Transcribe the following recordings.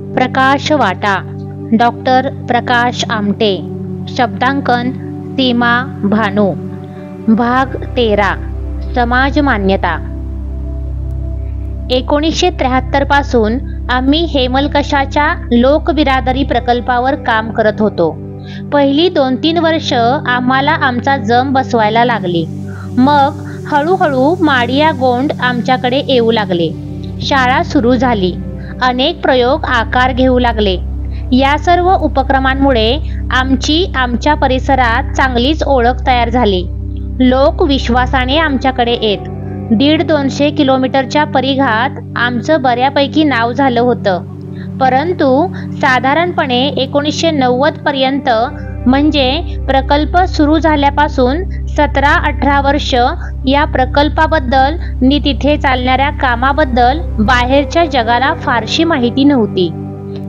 प्रकाश वाटा, डॉक्टर प्रकाश आमटे. शब्दांकन सीमा भानू. भाग 13. समाज मान्यता. 1973 पासून आम्ही हेमलकशाच्या लोकबिरादरी प्रकल्पावर काम करत होतो. पहिली 2-3 वर्ष आम्हाला आमचा जम बसवायला लागली. मग हळूहळू माडिया गोंड आमच्याकडे येऊ लागले. शाळा सुरू झाली. अनेक प्रयोग आकार घेऊ लागले. या सर्व उपक्रमांमुळे आमच्या परिसरात चांगलीच ओळख तयार झाली. लोक विश्वासाने आमच्याकडे येत. 150-200 किलोमीटरच्या परिघात आमचं बऱ्यापैकी नाव झालं होतं. परंतु साधारणपणे 1990 पर्यंत, म्हणजे प्रकल्प सुरू झाल्यापासून 17-18 वर्ष, या प्रकल्पाबद्दल नि तिथे चालणाऱ्या कामाबद्दल बाहेरच्या जगाला फारशी माहिती नव्हती.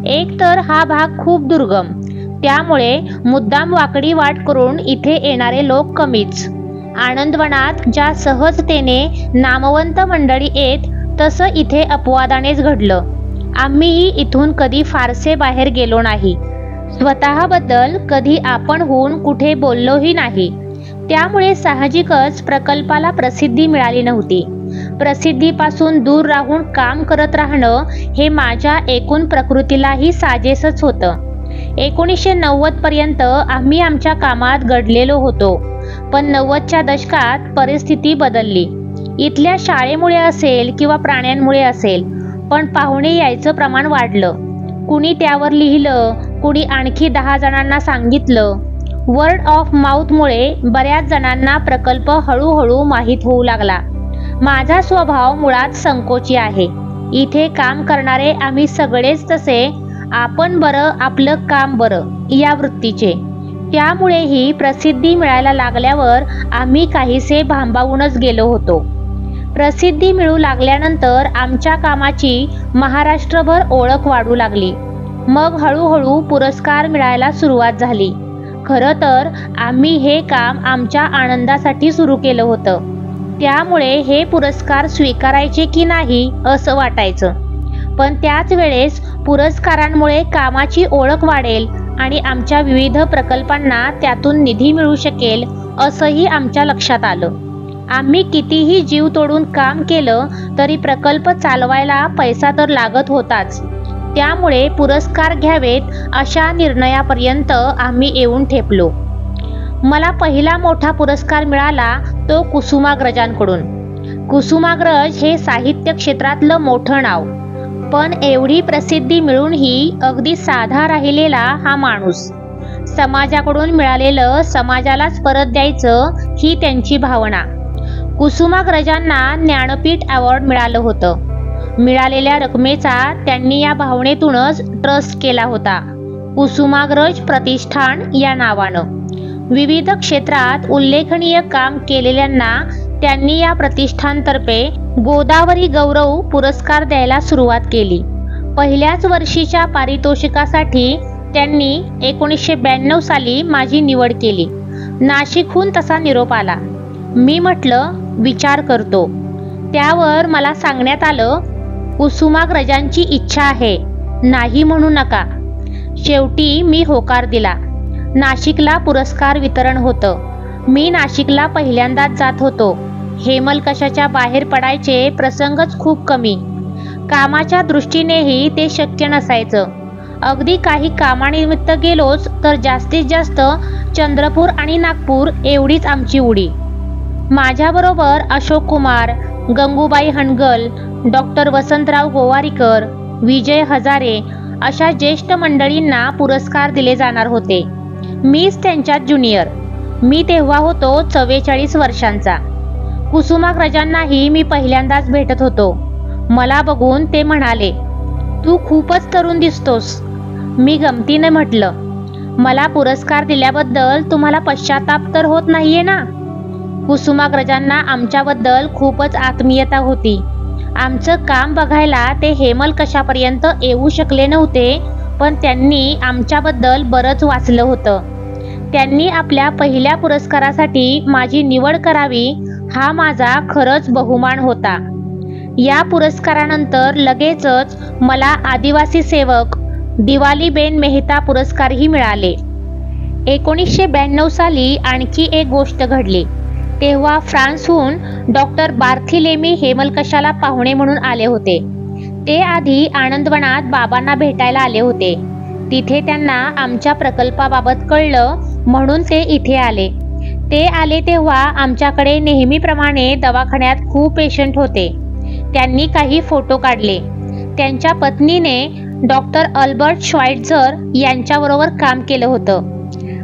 एक तर हा भाग खूप दुर्गम, त्यामुळे मुद्दाम वाकडी वाट करून इथे येणारे लोक कमीच. आनंदवनात ज्या सहजतेने नामवंत मंडळी येत, तसं इथे अपवादानेच घडलं. आम्हीही इथून कधी फारसे बाहेर गेलो नाही. स्वतःबद्दल कधी आपण होऊन कुठे बोललोही नाही. त्यामुळे साहजिकच प्रकल्पाला प्रसिद्धी मिळाली नव्हती. प्रसिद्धीपासून दूर राहून काम करत राहणं हे माझ्या एकूण प्रकृतीलाही साजेसच होतं. 1990 पर्यंत आम्ही आमच्या कामात गडलेलो होतो. पण 90च्या दशकात परिस्थिती बदलली. इथल्या शाळेमुळे असेल किंवा प्राण्यांमुळे असेल, पण पाहुणे यायचं प्रमाण वाढलं. कुणी त्यावर लिहिलं, कुणी आणखी 10 जणांना सांगितलं. वर्ड ऑफ माउथमुळे बऱ्याच जणांना प्रकल्प हळूहळू माहीत होऊ लागला. माझा स्वभाव मुळात संकोची आहे. इथे काम करणारे आम्ही सगळेच तसे आपण बरं, आपलं काम बरं या वृत्तीचे. त्यामुळेही प्रसिद्धी मिळायला लागल्यावर आम्ही काहीसे भांबावूनच गेलो होतो. प्रसिद्धी मिळू लागल्यानंतर आमच्या कामाची महाराष्ट्रभर ओळख वाढू लागली. मग हळूहळू पुरस्कार मिळायला सुरुवात झाली. खरं तर आम्ही हे काम आमच्या आनंदासाठी सुरू केलं होतं. त्यामुळे हे पुरस्कार स्वीकारायचे की नाही असं वाटायचं. पण त्याच वेळेस पुरस्कारांमुळे कामाची ओळख वाढेल आणि आमच्या विविध प्रकल्पांना त्यातून निधी मिळू शकेल असंही आमच्या लक्षात आलं. आम्ही कितीही जीव तोडून काम केलं तरी प्रकल्प चालवायला पैसा तर लागत होताच. त्यामुळे पुरस्कार घ्यावेत अशा निर्णयापर्यंत आम्ही येऊन ठेपलो. मला पहिला मोठा पुरस्कार मिळाला तो कुसुमाग्रजांकडून. कुसुमाग्रज हे साहित्य क्षेत्रातलं मोठं नाव. पण एवढी प्रसिद्धी मिळूनही अगदी साधा राहिलेला हा माणूस. समाजाकडून मिळालेलं समाजालाच परत द्यायचं ही त्यांची भावना. कुसुमाग्रजांना ज्ञानपीठ अवॉर्ड मिळालं होतं. मिळालेल्या रकमेचा त्यांनी या भावनेतूनच ट्रस्ट केला होता, कुसुमाग्रज प्रतिष्ठान या नावानं. विविध क्षेत्रात उल्लेखनीय काम केलेल्यांना त्यांनी या प्रतिष्ठानतर्फे गोदावरी गौरव पुरस्कार द्यायला सुरुवात केली. पहिल्याच वर्षीच्या पारितोषिकासाठी त्यांनी 1992 साली माझी निवड केली. नाशिकहून तसा निरोप आला. मी म्हटलं विचार करतो. त्यावर मला सांगण्यात आलं, कुसुमाग्रजांची इच्छा आहे, नाही म्हणू नका. शेवटी मी होकार दिला. नाशिकला पुरस्कार वितरण होतं. मी नाशिकला पहिल्यांदाच जात होतो. हेमलकशाच्या बाहेर पडायचे प्रसंगच खूप कमी. कामाच्या दृष्टीनेही ते शक्य नसायचं. अगदी काही कामानिमित्त गेलोच तर जास्तीत जास्त चंद्रपूर आणि नागपूर एवढीच आमची उडी. माझ्याबरोबर अशोक कुमार, गंगूबाई हणगल, डॉक्टर वसंतराव गोवारीकर, विजय हजारे अशा ज्येष्ठ मंडळींना पुरस्कार दिले जाणार होते. मीच त्यांच्यात ज्युनियर. मी तेव्हा होतो 44 वर्षांचा. कुसुमाग्रजांनाही मी पहिल्यांदाच भेटत होतो. मला बघून ते म्हणाले, तू खूपच तरुण दिसतोस. मी गमतीने म्हटलं, मला पुरस्कार दिल्याबद्दल तुम्हाला पश्चाताप तर होत नाहीये ना? कुसुमाग्रजांना आमच्याबद्दल खूपच आत्मीयता होती. आमचं काम बघायला ते हेमलकशापर्यंत येऊ शकले नव्हते, पण त्यांनी आमच्याबद्दल बरंच वाचलं होतं. त्यांनी आपल्या पहिल्या पुरस्कारासाठी माझी निवड करावी हा माझा खरंच बहुमान होता. या पुरस्कारानंतर लगेचच मला आदिवासी सेवक दिवालीबेन मेहता पुरस्कारही मिळाले. 1992 साली आणखी एक गोष्ट घडली. तेव्हा फ्रान्सहून डॉक्टर बार्थीलेमी हेमलकशाला पाहुणे म्हणून आले होते. ते आधी आनंदवनात बाबांना भेटायला आले होते. तिथे त्यांना आमच्या प्रकल्पाबाबत कळलं म्हणून ते इथे आले. ते आले तेव्हा आमच्याकडे नेहमीप्रमाणे दवाखान्यात खूप पेशंट होते. त्यांनी काही फोटो काढले. त्यांच्या पत्नीने डॉक्टर अल्बर्ट श्वाइट्झर यांच्याबरोबर काम केलं होतं.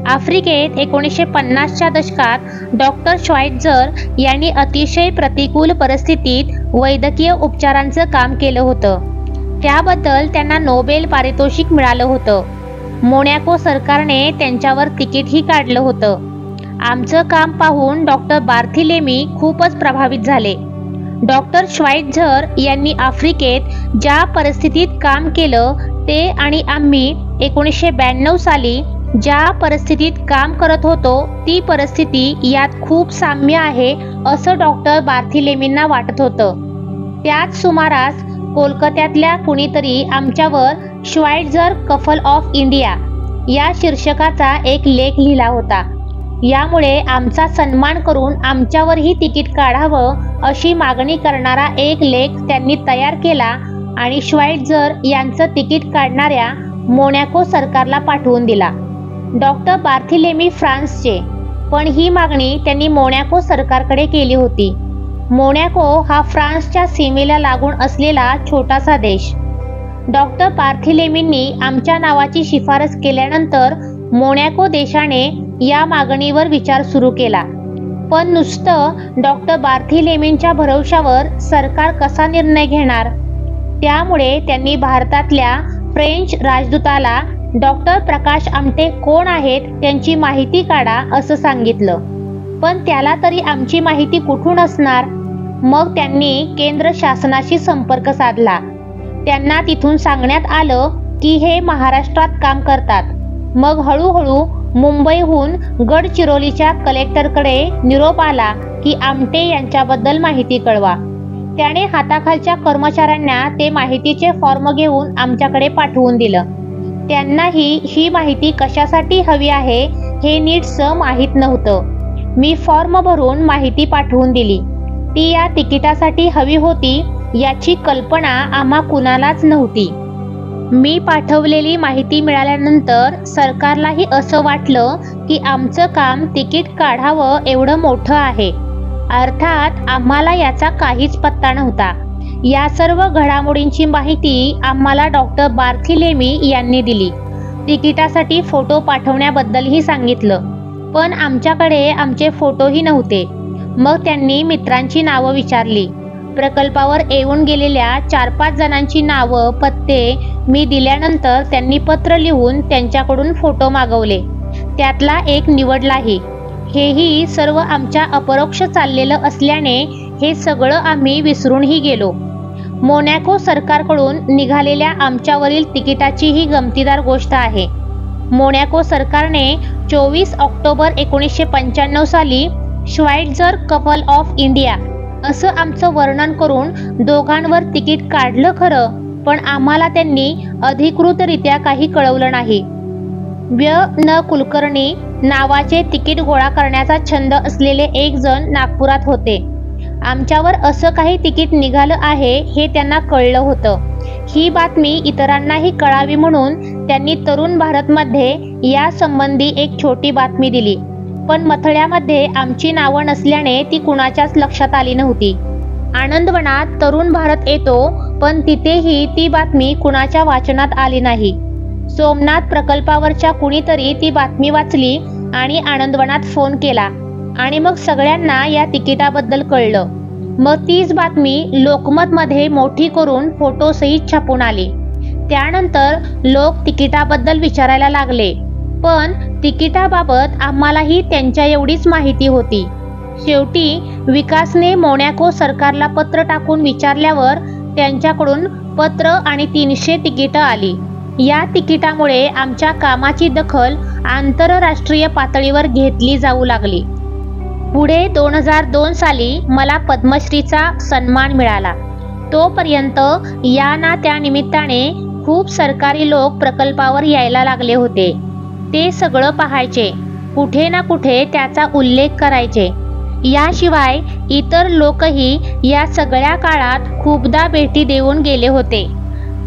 आफ्रिकेत 1950च्या दशकात डॉक्टर श्वाइट्झर यांनी अतिशय प्रतिकूल परिस्थितीत वैद्यकीय उपचारांचं काम केलं होतं. त्याबद्दल त्यांना नोबेल पारितोषिक मिळालं होतं. मोनॅको सरकारने त्यांच्यावर तिकीटही काढलं होतं. आमचं काम पाहून डॉक्टर बार्थीलेमी खूपच प्रभावित झाले. डॉक्टर श्वाइट्झर यांनी आफ्रिकेत ज्या परिस्थितीत काम केलं ते आणि आम्ही 1992 साली ज्या परिस्थितीत काम करत होतो ती परिस्थिती यात खूप साम्य आहे असं डॉक्टर बार्थीलेमींना वाटत होतं. त्याच सुमारास कोलकात्यातल्या कुणीतरी आमच्यावर श्वाइट्झर कफल ऑफ इंडिया या शीर्षकाचा एक लेख लिहिला होता. यामुळे आमचा सन्मान करून आमच्यावरही तिकीट काढावं अशी मागणी करणारा एक लेख त्यांनी तयार केला आणि श्वाइट्झर यांचं तिकीट काढणाऱ्या मोनॅको सरकारला पाठवून दिला. डॉक्टर बार्थीलेमी फ्रान्सचे, पण ही मागणी त्यांनी मोनॅको सरकारकडे केली होती. मोनॅको हा फ्रान्सच्या सीमेला लागून असलेला छोटासा देश. डॉक्टर बार्थीलेमींनी आमच्या नावाची शिफारस केल्यानंतर मोनॅको देशाने या मागणीवर विचार सुरू केला. पण नुसतं डॉक्टर बार्थीलेमींच्या भरवशावर सरकार कसा निर्णय घेणार? त्यामुळे त्यांनी भारतातल्या फ्रेंच राजदूताला डॉक्टर प्रकाश आमटे कोण आहेत त्यांची माहिती काढा असं सांगितलं. पण त्याला तरी आमची माहिती कुठून असणार? मग त्यांनी केंद्र शासनाशी संपर्क साधला. त्यांना तिथून सांगण्यात आलं की हे महाराष्ट्रात काम करतात. मग हळूहळू मुंबईहून गडचिरोलीच्या कलेक्टरकडे निरोप आला की आमटे यांच्याबद्दल माहिती कळवा. त्याने हाताखालच्या कर्मचाऱ्यांना ते माहितीचे फॉर्म घेऊन आमच्याकडे पाठवून दिलं. त्यांनाही ही माहिती कशासाठी हवी आहे हे नीटसं माहीत नव्हतं. मी फॉर्म भरून माहिती पाठवून दिली. ती या तिकिटासाठी हवी होती याची कल्पना आम्हा कुणालाच नव्हती. मी पाठवलेली माहिती मिळाल्यानंतर सरकारलाही असं वाटलं की आमचं काम तिकीट काढावं एवढं मोठं आहे. अर्थात आम्हाला याचा काहीच पत्ता नव्हता. या सर्व घडामोडींची माहिती आम्हाला डॉक्टर बार्थीलेमी यांनी दिली. तिकिटासाठी फोटो पाठवण्याबद्दलही सांगितलं. पण आमच्याकडे आमचे फोटोही नव्हते. मग त्यांनी मित्रांची नावं विचारली. प्रकल्पावर येऊन गेलेल्या 4-5 जणांची नावं पत्ते मी दिल्यानंतर त्यांनी पत्र लिहून त्यांच्याकडून फोटो मागवले. त्यातला एक निवडलाही. हेही सर्व आमच्या अपरोक्ष चाललेलं असल्याने हे सगळं आम्ही विसरूनही गेलो. मोनॅको सरकारकडून निघालेल्या आमच्यावरील तिकिटाची ही गमतीदार गोष्ट आहे. मोनॅको सरकारने 24 ऑक्टोबर 1995 साली श्वाइट्झर कपल ऑफ इंडिया असं आमचं वर्णन करून दोघांवर तिकीट काढलं खरं, पण आम्हाला त्यांनी अधिकृतरित्या काही कळवलं नाही. न कुलकर्णी नावाचे तिकीट गोळा करण्याचा छंद असलेले एक जण नागपुरात होते. आमच्यावर असं काही तिकीट निघालं आहे हे त्यांना कळलं होतं. ही बातमी इतरांनाही कळावी म्हणून त्यांनी तरुण भारतमध्ये या संबंधी एक छोटी बातमी दिली. पण मथळ्यामध्ये आमची नावं नसल्याने ती कुणाच्याच लक्षात आली नव्हती. आनंदवनात तरुण भारत येतो, पण तिथेही ती बातमी कुणाच्या वाचनात आली नाही. सोमनाथ प्रकल्पावरच्या कुणीतरी ती बातमी वाचली आणि आनंदवनात फोन केला आणि मग सगळ्यांना या तिकिटाबद्दल कळलं. मग तीच बातमी लोकमतमध्ये मोठी करून फोटोसहित छापून आली. त्यानंतर लोक तिकिटाबद्दल विचारायला लागले. पण तिकिटाबाबत आम्हालाही त्यांच्या एवढीच माहिती होती. शेवटी विकासने मोनॅको सरकारला पत्र टाकून विचारल्यावर त्यांच्याकडून पत्र आणि 300 तिकीटं आली. या तिकिटामुळे आमच्या कामाची दखल आंतरराष्ट्रीय पातळीवर घेतली जाऊ लागली. पुढे 2002 साली मला पद्मश्रीचा सन्मान मिळाला. तोपर्यंत या ना त्या निमित्ताने खूप सरकारी लोक प्रकल्पावर यायला लागले होते. ते सगळं पाहायचे, कुठे ना कुठे त्याचा उल्लेख करायचे. याशिवाय इतर लोकही या सगळ्या काळात खूपदा भेटी देऊन गेले होते.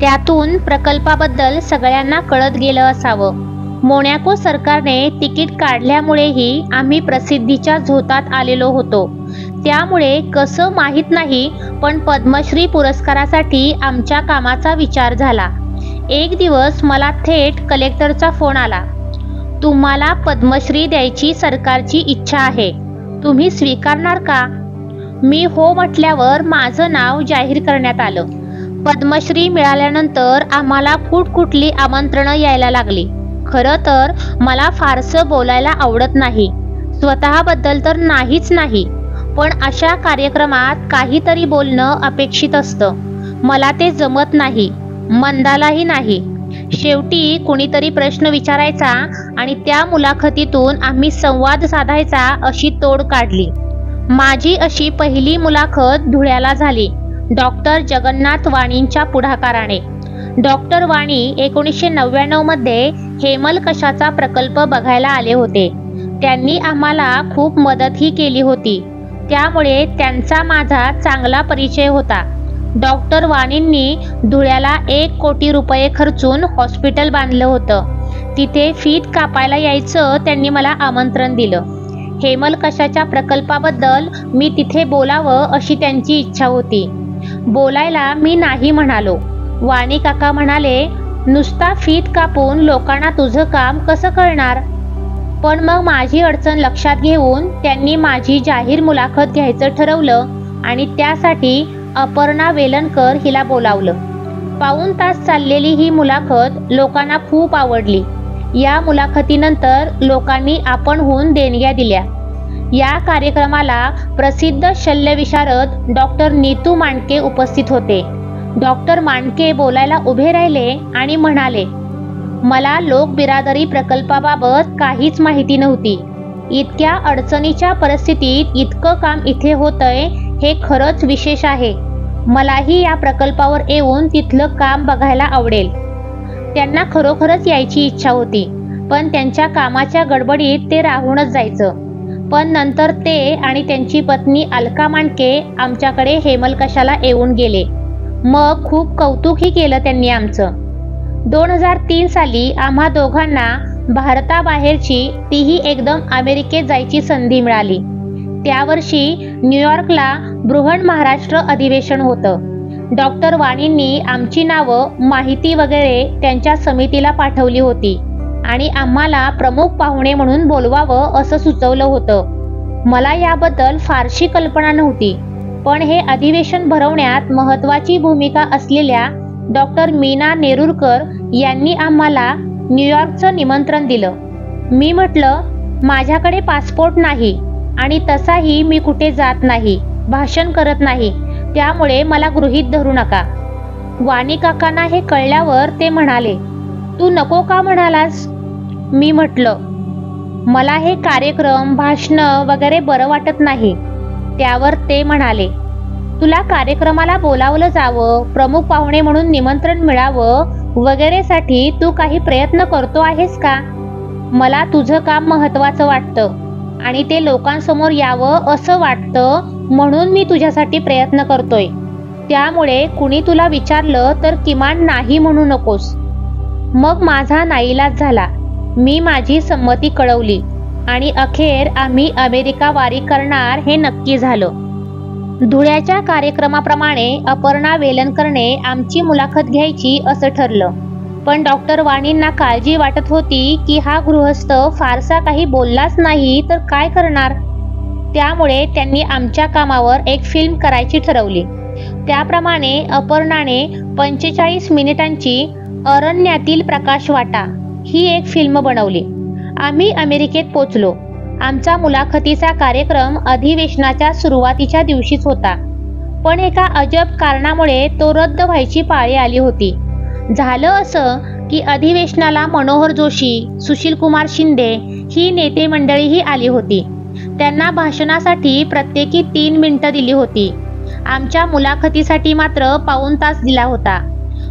त्यातून प्रकल्पाबद्दल सगळ्यांना कळत गेलं असावं. मोनॅको सरकारने तिकीट काढल्यामुळेही आम्ही प्रसिद्धीच्या झोतात आलेलो होतो. त्यामुळे कसं माहीत नाही, पण पद्मश्री पुरस्कारासाठी आमच्या कामाचा विचार झाला. एक दिवस मला थेट कलेक्टरचा फोन आला. तुम्हाला पद्मश्री द्यायची सरकारची इच्छा आहे, तुम्ही स्वीकारणार का? मी हो म्हटल्यावर माझं नाव जाहीर करण्यात आलं. पद्मश्री मिळाल्यानंतर आम्हाला कुठकुठली आमंत्रणं यायला लागली. खरं तर मला फारसं बोलायला आवडत नाही, स्वतःबद्दल तर नाहीच नाही, पण अशा कार्यक्रमात काहीतरी बोलणं अपेक्षित असतं. मला ते जमत नाही, मंदालाही नाही. शेवटी कुणीतरी प्रश्न विचारायचा आणि त्या मुलाखतीतून आम्ही संवाद साधायचा अशी तोड काढली. माझी अशी पहिली मुलाखत धुळ्याला झाली, डॉक्टर जगन्नाथ वाणींच्या पुढाकाराने. डॉक्टर वाणी 1999 मध्ये हेमलकशाचा प्रकल्प बघायला आले होते. त्यांनी आम्हाला खूप मदतही केली होती, त्यामुळे त्यांचा माझा चांगला परिचय होता. डॉक्टर वाणींनी धुळ्याला 1 कोटी रुपये खर्चून हॉस्पिटल बांधलं होतं. तिथे फीत कापायला यायचं त्यांनी मला आमंत्रण दिलं. हेमलकशाच्या प्रकल्पाबद्दल मी तिथे बोलावं अशी त्यांची इच्छा होती. बोलायला मी नाही म्हणालो. वाणी काका म्हणाले, नुसता फीत कापून लोकांना तुझं काम कसं कळणार? पण मग माझी अडचण लक्षात घेऊन त्यांनी माझी जाहीर मुलाखत घ्यायचं ठरवलं आणि त्यासाठी अपर्णा वेलणकर हिला बोलावलं. पाऊण तास चाललेली ही मुलाखत लोकांना खूप आवडली. या मुलाखतीनंतर लोकांनी आपणहून देणग्या दिल्या. या कार्यक्रमाला प्रसिद्ध शल्यविशारद डॉक्टर नीतू मांडके उपस्थित होते. डॉक्टर मांडके बोलायला उभे राहिले आणि म्हणाले, मला लोकबिरादरी प्रकल्पाबाबत काहीच माहिती नव्हती. इतक्या अडचणीच्या परिस्थितीत इतकं काम इथे होतंय हे खरंच विशेष आहे. मलाही या प्रकल्पावर येऊन तिथलं काम बघायला आवडेल. त्यांना खरोखरच यायची इच्छा होती, पण त्यांच्या कामाच्या गडबडीत ते राहूनच जायचं. पण नंतर ते आणि त्यांची पत्नी अलका मांडके आमच्याकडे हेमलकशाला येऊन गेले. मग खूप कौतुकही केलं त्यांनी आमचं. 2003 साली आम्हा दोघांना भारताबाहेरची, तीही एकदम अमेरिकेत जायची संधी मिळाली. त्या वर्षी न्यूयॉर्कला बृहन महाराष्ट्र अधिवेशन होतं. डॉक्टर वाणींनी आमची नावं, माहिती वगैरे त्यांच्या समितीला पाठवली होती आणि आम्हाला प्रमुख पाहुणे म्हणून बोलवावं असं सुचवलं होतं. मला याबद्दल फारशी कल्पना नव्हती, पण हे अधिवेशन भरवण्यात महत्त्वाची भूमिका असलेल्या डॉक्टर मीना नेरुरकर यांनी आम्हाला न्यूयॉर्कचं निमंत्रण दिलं. मी म्हटलं, माझ्याकडे पासपोर्ट नाही आणि तसाही मी कुठे जात नाही, भाषण करत नाही, त्यामुळे मला गृहीत धरू नका. वाणी काकांना हे कळल्यावर ते म्हणाले, तू नको का म्हणालास? मी म्हटलं, मला हे कार्यक्रम, भाषणं वगैरे बरं वाटत नाही. त्यावर ते म्हणाले, तुला कार्यक्रमाला बोलावलं जावं, प्रमुख पाहुणे म्हणून निमंत्रण मिळावं वगैरेसाठी तू काही प्रयत्न करतो आहेस का? मला तुझं काम महत्त्वाचं वाटतं आणि ते लोकांसमोर यावं असं वाटतं, म्हणून मी तुझ्यासाठी प्रयत्न करतोय. त्यामुळे कुणी तुला विचारलं तर किमान नाही म्हणू नकोस. मग माझा नाईलाज झाला. मी माझी संमती कळवली आणि अखेर आम्ही अमेरिका वारी करणार हे नक्की झालं. धुळ्याच्या कार्यक्रमाप्रमाणे अपर्णा वेलणकरने आमची मुलाखत घ्यायची असं ठरलं. पण डॉक्टर वाणींना काळजी वाटत होती की हा गृहस्थ फारसा काही बोललाच नाही तर काय करणार. त्यामुळे त्यांनी आमच्या कामावर एक फिल्म करायची ठरवली. त्याप्रमाणे अपर्णाने 45 मिनिटांची अरण्यातील प्रकाशवाटा ही एक फिल्म बनवली. आम्ही अमेरिकेत पोचलो. आमचा मुलाखतीचा कार्यक्रम अधिवेशनाच्या सुरुवातीच्या दिवशीच होता, पण एका अजब कारणामुळे तो रद्द व्हायची पाळी आली होती. झालं असं की अधिवेशनाला मनोहर जोशी, सुशीलकुमार शिंदे ही नेते मंडळीही आली होती. त्यांना भाषणासाठी प्रत्येकी 3 मिनिटं दिली होती. आमच्या मुलाखतीसाठी मात्र पाऊण तास दिला होता.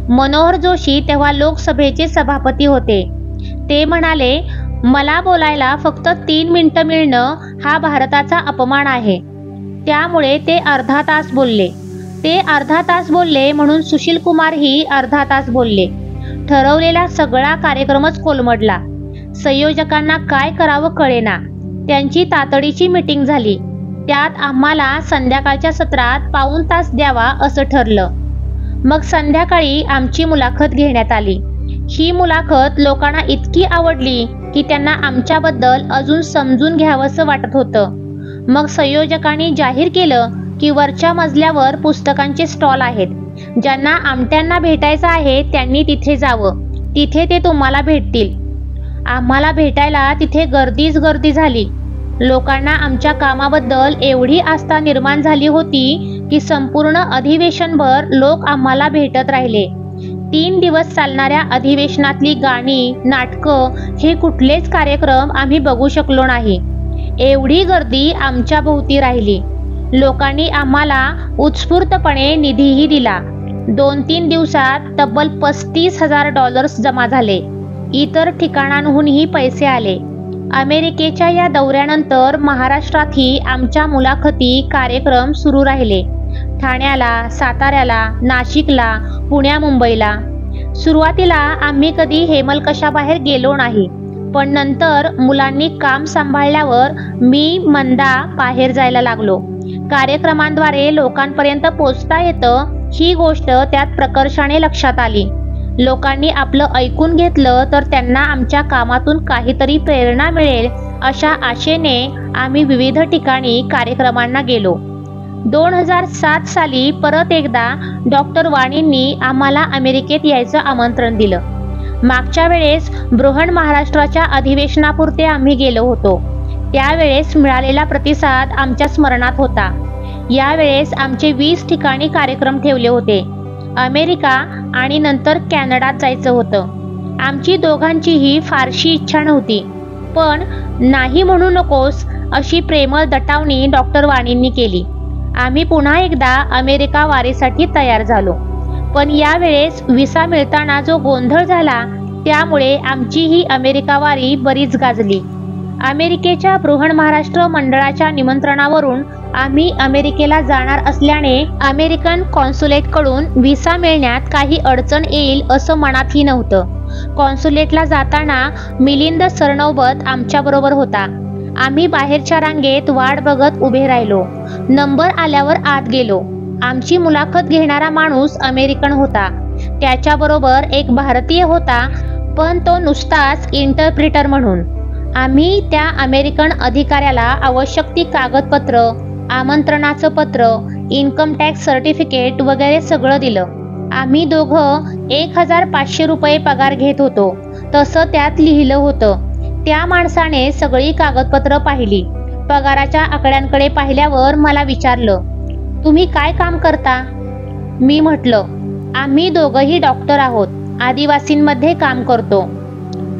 मनोहर जोशी तेव्हा लोकसभेचे सभापती होते. ते म्हणाले, मला बोलायला फक्त 3 मिनिटं मिळणं हा भारताचा अपमान आहे. त्यामुळे ते अर्धा तास बोलले. ते अर्धा तास बोलले म्हणून सुशील कुमारही अर्धा तास बोलले. ठरवलेला सगळा कार्यक्रमच कोलमडला. संयोजकांना काय करावं कळेना. त्यांची तातडीची मीटिंग झाली. त्यात आम्हाला संध्याकाळच्या सत्रात पाऊण तास द्यावा असं ठरलं. मग संध्याकाळी आमची मुलाखत घेण्यात आली. ही मुलाखत लोकांना इतकी आवडली की त्यांना आमच्याबद्दल अजून समजून घ्यावंसं वाटत होतं. मग संयोजकांनी जाहीर केलं की वरच्या मजल्यावर पुस्तकांचे स्टॉल आहेत. ज्यांना आमट्यांना भेटायचं आहे त्यांनी तिथे जावं. तिथे ते तुम्हाला भेटतील. आम्हाला भेटायला तिथे गर्दीच गर्दी झाली. लोकांना आमच्या कामाबद्दल एवढी आस्था निर्माण झाली होती की संपूर्ण अधिवेशनभर लोक आम्हाला भेटत राहिले. 3 दिवस चालणाऱ्या अधिवेशनातली गाणी, नाटकं हे कुठलेच कार्यक्रम आम्ही बघू शकलो नाही. एवढी गर्दी आमच्या भोवती राहिली. लोकांनी आम्हाला उत्स्फूर्तपणे निधीही दिला. 2-3 दिवसात तब्बल $35,000 जमा झाले. इतर ठिकाणांहूनही पैसे आले. अमेरिकेच्या या दौऱ्यानंतर महाराष्ट्रातही आमच्या मुलाखती कार्यक्रम सुरू राहिले. ठाण्याला, साताऱ्याला, नाशिकला, पुण्या, मुंबईला. सुरुवातीला आम्ही कधी हेमलकशाबाहेर गेलो नाही. पण नंतर मुलांनी काम सांभाळल्यावर मी, मंदा बाहेर जायला लागलो. कार्यक्रमांद्वारे लोकांपर्यंत पोचता येतं ही गोष्ट त्यात प्रकर्षाने लक्षात आली. लोकांनी आपलं ऐकून घेतलं तर त्यांना आमच्या कामातून काहीतरी प्रेरणा मिळेल अशा आशेने आम्ही विविध ठिकाणी कार्यक्रमांना गेलो. 2007 साली परत एकदा डॉक्टर वाणींनी आम्हाला अमेरिकेत यायचं आमंत्रण दिलं. मागच्या वेळेस बृहण महाराष्ट्राच्या अधिवेशनापुरते आम्ही गेलो होतो. त्यावेळेस मिळालेला प्रतिसाद आमच्या स्मरणात होता. यावेळेस आमचे 20 ठिकाणी कार्यक्रम ठेवले होते. अमेरिका आणि नंतर कॅनडात जायचं होतं. आमची दोघांचीही फारशी इच्छा नव्हती. पण नाही म्हणू नकोस अशी प्रेमळ दटावणी डॉक्टर वाणींनी केली. आम्ही पुन्हा एकदा अमेरिका वारीसाठी तयार झालो. पण यावेळेस व्हिसा मिळताना जो गोंधळ झाला त्यामुळे आमची ही अमेरिका वारी बरीच गाजली. अमेरिकेच्या बृहण महाराष्ट्र मंडळाच्या निमंत्रणावरून आम्ही अमेरिकेला जाणार असल्याने अमेरिकन कॉन्सुलेटकडून व्हिसा मिळण्यात काही अडचण येईल असं मनातही नव्हतं. कॉन्सुलेटला जाताना मिलिंद सरनौबत आमच्याबरोबर होता. आम्ही बाहेरच्या रांगेत वाट बघत उभे राहिलो. नंबर आल्यावर आत गेलो. आमची मुलाखत घेणारा माणूस अमेरिकन होता. त्याच्याबरोबर एक भारतीय होता, पण तो नुसताच इंटरप्रिटर म्हणून. आम्ही त्या अमेरिकन अधिकाऱ्याला आवश्यक ती कागदपत्र, आमंत्रणाचं पत्र, इन्कम टॅक्स सर्टिफिकेट वगैरे सगळं दिलं. आम्ही दोघं $1,500 पगार घेत होतो तसं त्यात लिहिलं होतं. त्या माणसाने सगळी कागदपत्र पाहिली. पगाराच्या आकड्यांकडे पाहिल्यावर मला विचारलं, तुम्ही काय काम करता? मी म्हटलं, आम्ही दोघंही डॉक्टर आहोत. आदिवासींमध्ये काम करतो.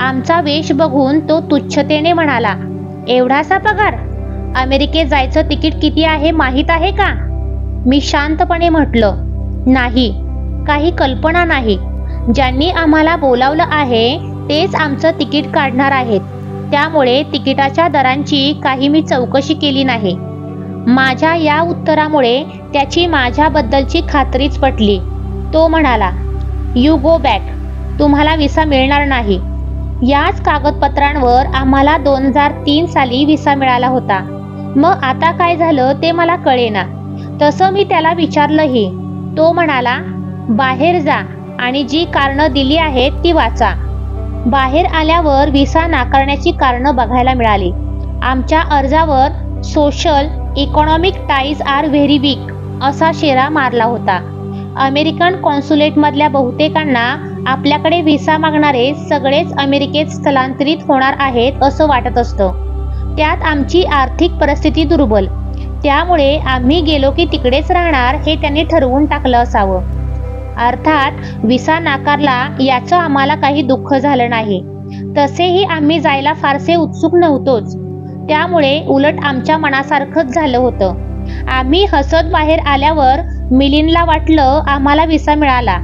आमचा वेश बघून तो तुच्छतेने म्हणाला, एवढासा पगार? अमेरिकेत जायचं तिकीट किती आहे माहीत आहे का? मी शांतपणे म्हटलं, नाही, काही कल्पना नाही. ज्यांनी आम्हाला बोलावलं आहे तेच आमचं तिकीट काढणार आहेत. त्यामुळे तिकिटाच्या दरांची काही मी चौकशी केली नाही. माझ्या या उत्तरामुळे त्याची माझ्याबद्दलची खात्रीच पटली. तो म्हणाला, यू गो बॅक. तुम्हाला व्हिसा मिळणार नाही. याच कागदपत्रांवर आम्हाला 2003 साली व्हिसा मिळाला होता. मग आता काय झालं ते मला कळेना. तसं मी त्याला विचारलंही. तो म्हणाला, बाहेर जा आणि जी कारणं दिली आहेत ती वाचा. बाहेर आल्यावर व्हिसा नाकारण्याची कारणं बघायला मिळाली. आमच्या अर्जावर social economic ties are very weak असा शेरा मारला होता. अमेरिकन कॉन्सुलेटमधल्या बहुतेकांना आपल्याकडे व्हिसा मागणारे सगळेच अमेरिकेत स्थलांतरित होणार आहेत असं वाटत असतं. त्यात आमची आर्थिक परिस्थिती दुर्बल. त्यामुळे आम्ही गेलो की तिकडेच राहणार हे त्यांनी ठरवून टाकलं असावं. अर्थात व्हिसा नाकारला याचं आम्हाला काही दुःख झालं नाही. तसेही आम्ही जायला फारसे उत्सुक नव्हतोच. त्यामुळे उलट आमच्या मनासारखंच झालं होतं. आम्ही हसत बाहेर आल्यावर मिलिंदला वाटलं आम्हाला व्हिसा मिळाला.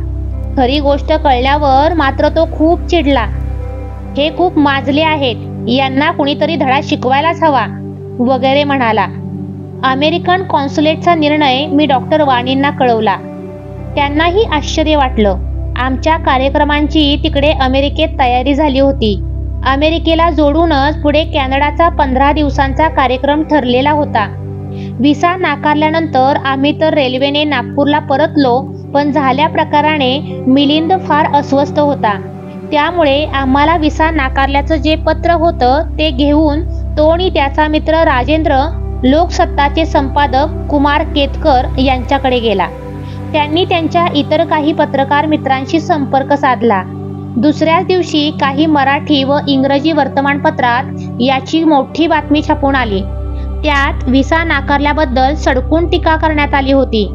खरी गोष्ट कळल्यावर मात्र तो खूप चिडला. हे खूप माजले आहेत, यांना कुणीतरी धडा शिकवायलाच हवा वगैरे म्हणाला. अमेरिकन कॉन्सुलेटचा निर्णय मी डॉक्टर वाणींना कळवला. त्यांनाही आश्चर्य वाटलं. आमच्या कार्यक्रमांची तिकडे अमेरिकेत तयारी झाली होती. अमेरिकेला जोडूनच पुढे कॅनडाचा 15 दिवसांचा कार्यक्रम ठरलेला होता. व्हिसा नाकारल्यानंतर आम्ही तर रेल्वेने नागपूरला परतलो, पण झाल्या प्रकाराने मिलिंद फार अस्वस्थ होता. त्यामुळे आम्हाला व्हिसा नाकारल्याचं जे पत्र होतं ते घेऊन तो आणि त्याचा मित्र राजेंद्र लोकसत्ताचे संपादक कुमार केतकर यांच्याकडे गेला. त्यांनी त्यांच्या इतर काही पत्रकार मित्रांशी संपर्क साधला. दुसऱ्याच दिवशी काही मराठी व इंग्रजी वर्तमानपत्रात याची मोठी बातमी छापून आली. त्यात व्हिसा नाकारल्याबद्दल सडकून टीका करण्यात आली होती.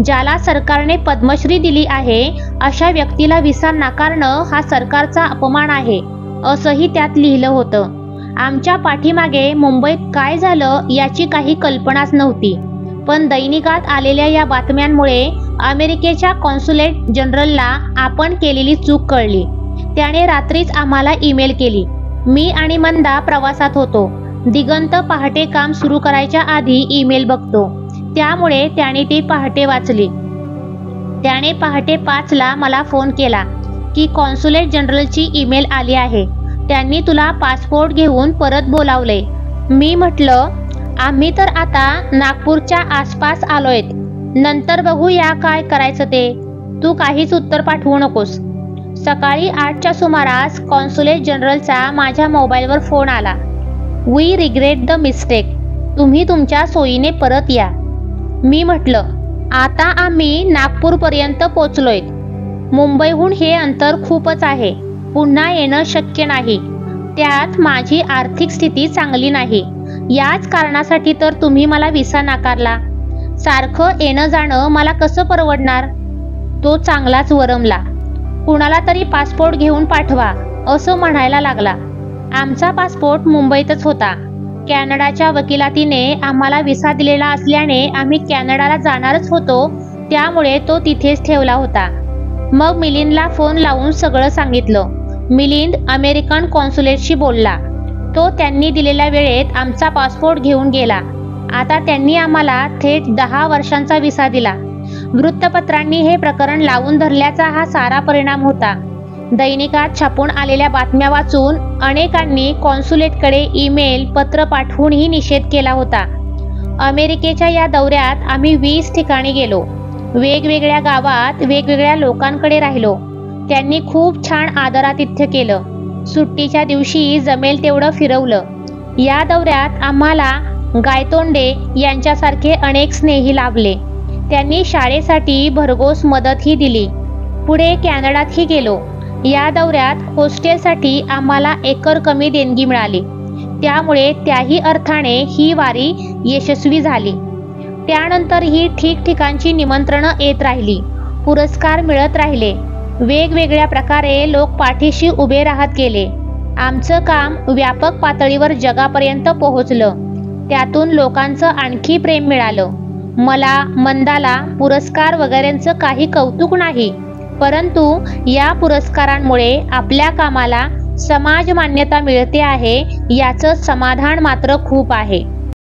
ज्याला सरकारने पद्मश्री दिली आहे अशा व्यक्तीला व्हिसा नाकारणं हा सरकारचा अपमान आहे, असंही त्यात लिहिलं होतं. आमच्या पाठीमागे मुंबईत काय झालं याची काही कल्पनाच नव्हती. पण दैनिकात आलेल्या या बातम्यांमुळे अमेरिकेच्या कॉन्सुलेट जनरलला आपण केलेली चूक कळली. त्याने रात्रीच आम्हाला ईमेल केली. मी आणि मंदा प्रवासात होतो. दिगंत पहाटे काम सुरू करायच्या आधी ईमेल बघतो, त्यामुळे त्याने ती पहाटे वाचली. त्याने पहाटे 5ला मला फोन केला की कॉन्सुलेट जनरलची ईमेल आली आहे. त्यांनी तुला पासपोर्ट घेऊन परत बोलावले. मी म्हटलं, आम्ही तर आता नागपूरच्या आसपास आलोय, नंतर बघूया काय करायचं ते. तू काहीच उत्तर पाठवू नकोस. सकाळी 8च्या सुमारास कॉन्सुलेट जनरलचा माझ्या मोबाईलवर फोन आला. We regret the mistake. तुम्ही तुमच्या सोयीने परत या. मी म्हटलं, आता आम्ही नागपूरपर्यंत पोचलोय. मुंबईहून हे अंतर खूपच आहे. पुन्हा येणं शक्य नाही. त्यात माझी आर्थिक स्थिती चांगली नाही. याच कारणासाठी तर तुम्ही मला व्हिसा नाकारला. सारखं येणं जाणं मला कसं परवडणार. तो चांगलाच वरमला. कुणाला तरी पासपोर्ट घेऊन पाठवा असं म्हणायला लागला. आमचा पासपोर्ट मुंबईतच होता. कॅनडाच्या वकिलातीने आम्हाला व्हिसा दिलेला असल्याने आम्ही कॅनडाला जाणारच होतो, त्यामुळे तो तिथेच ठेवला होता. मग मिलिंदला फोन लावून सगळं सांगितलं. मिलिंद अमेरिकन कॉन्सुलेटशी बोलला. तो त्यांनी दिलेल्या वेळेत आमचा पासपोर्ट घेऊन गेला. आता त्यांनी आम्हाला थेट 10 वर्षांचा व्हिसा दिला. वृत्तपत्रांनी हे प्रकरण लावून धरल्याचा हा सारा परिणाम होता. दैनिकात छापून आलेल्या बातम्या वाचून अनेकांनी कॉन्सुलेटकडे ईमेल पत्र पाठवूनही निषेध केला होता. अमेरिकेच्या या दौऱ्यात आम्ही 20 ठिकाणी गेलो. वेगवेगळ्या गावात वेगवेगळ्या लोकांकडे राहिलो. त्यांनी खूप छान आदरातिथ्य केलं. सुट्टीच्या दिवशी जमेल तेवढं फिरवलं. या दौऱ्यात आम्हाला गायतोंडे यांच्यासारखे अनेक स्नेही लाभले. त्यांनी शाळेसाठी भरघोस मदतही दिली. पुढे कॅनडातही गेलो. या दौऱ्यात हॉस्टेलसाठी आम्हाला एकर कमी देणगी मिळाली. त्यामुळे त्याही अर्थाने ही वारी यशस्वी झाली. त्यानंतरही ठिकठिकाणची निमंत्रणं येत राहिली. पुरस्कार मिळत राहिले. वेगवेगळ्या प्रकारे लोक पाठीशी उभे राहत गेले. आमचं काम व्यापक पातळीवर जगापर्यंत पोहोचलं. त्यातून लोकांचं आणखी प्रेम मिळालं. मला, मंदाला पुरस्कार वगैरेंचं काही कौतुक नाही, परंतु या पुरस्कारांमुळे आपल्या कामाला समाज मान्यता मिळते आहे याचं समाधान मात्र खूप आहे.